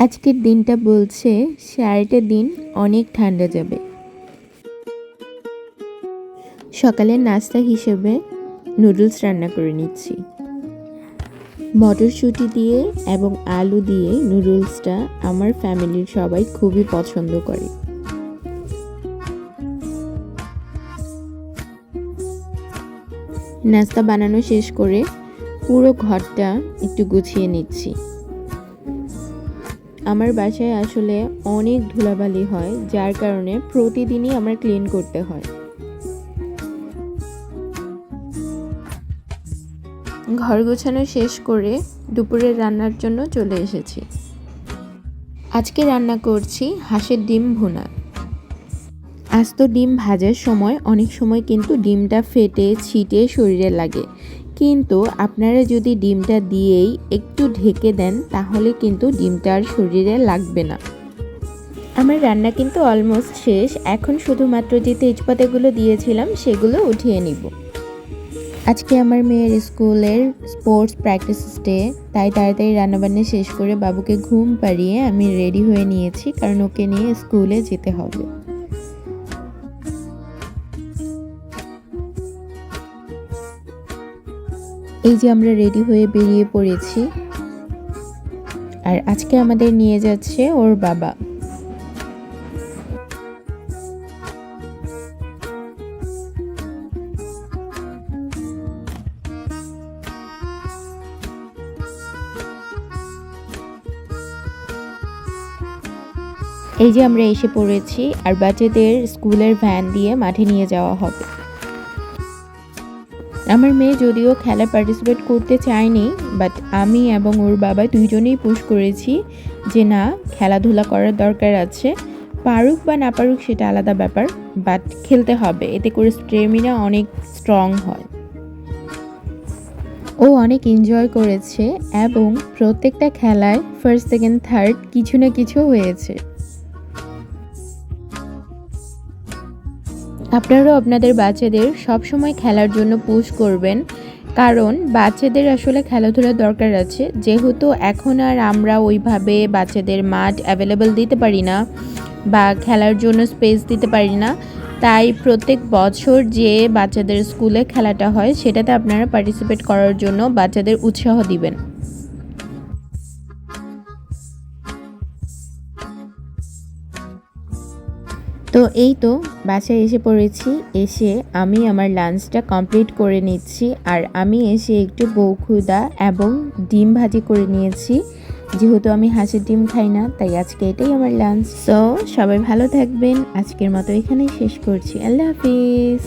আজকের দিনটা বলছে সারাটা দিন অনেক ঠান্ডা যাবে। সকালের নাস্তা হিসেবে নুডলস রান্না করে নিচ্ছি। মটরশুঁটি দিয়ে এবং আলু দিয়ে নুডলসটা আমার ফ্যামিলির সবাই খুবই পছন্দ করে। নাস্তা বানানো শেষ করে পুরো ঘরটা একটু গুছিয়ে নিচ্ছি। আমার বাসায় আসলে অনেক ধুলাবালি হয়, যার কারণে প্রতিদিনই আমার ক্লিন করতে হয়। ঘর গোছানো শেষ করে দুপুরের রান্নার জন্য চলে এসেছি। আজকে রান্না করছি হাঁসের ডিম ভুনা। আস্ত ডিম ভাজার সময় অনেক সময় কিন্তু ডিমটা ফেটে ছিটে শরীরে লাগে, কিন্তু আপনারা যদি ডিমটা দিয়েই একটু ঢেকে দেন তাহলে কিন্তু ডিমটা আর শরীরে লাগবে না। আমার রান্না কিন্তু অলমোস্ট শেষ। এখন শুধুমাত্র যে তেজপাতাগুলো দিয়েছিলাম সেগুলো উঠিয়ে নিব। আজকে আমার মেয়ের স্কুলের স্পোর্টস প্র্যাকটিস ডে, তাই তাড়াতাড়ি রান্নাবান্না শেষ করে বাবুকে ঘুম পাড়িয়ে আমি রেডি হয়ে নিয়েছি, কারণ ওকে নিয়ে স্কুলে যেতে হবে। এই যে আমরা রেডি হয়ে বেরিয়ে পড়েছি, আর আজকে আমাদের নিয়ে যাচ্ছে ওর বাবা। এই যে আমরা এসে পড়েছি, আর বাচ্চাদের স্কুলের ভ্যান দিয়ে মাঠে নিয়ে যাওয়া হবে। আমার মেয়ে যদিও খেলায় পার্টিসিপেট করতে চায়নি, বাট আমি এবং ওর বাবা দুইজনেই পুশ করেছি যে না, খেলাধুলা করার দরকার আছে। পারুক বা না পারুক সেটা আলাদা ব্যাপার, বাট খেলতে হবে, এতে করে স্ট্যামিনা অনেক স্ট্রং হয়। ও অনেক এনজয় করেছে এবং প্রত্যেকটা খেলায় ফার্স্ট সেকেন্ড থার্ড কিছু না কিছু হয়েছে। আপনারাও আপনাদের বাচ্চাদের সবসময় খেলার জন্য পুশ করবেন, কারণ বাচ্চাদের আসলে খেলাধুলার দরকার আছে। যেহেতু এখন আর আমরা ওইভাবে বাচ্চাদের মাঠ অ্যাভেলেবল দিতে পারি না বা খেলার জন্য স্পেস দিতে পারি না, তাই প্রত্যেক বছর যে বাচ্চাদের স্কুলে খেলাটা হয় সেটাতে আপনারা পার্টিসিপেট করার জন্য বাচ্চাদের উৎসাহ দিবেন। তো এই তো বাসায় এসে পড়েছি। এসে আমি আমার লাঞ্চটা কমপ্লিট করে নিচ্ছি, আর আমি এসে একটু বউখুদা এবং ডিম ভাজি করে নিয়েছি। যেহেতু আমি হাঁসের ডিম খাই না, তাই আজকে এটাই আমার লাঞ্চ। তো সবাই ভালো থাকবেন, আজকের মতো এখানেই শেষ করছি। আল্লাহ হাফিজ।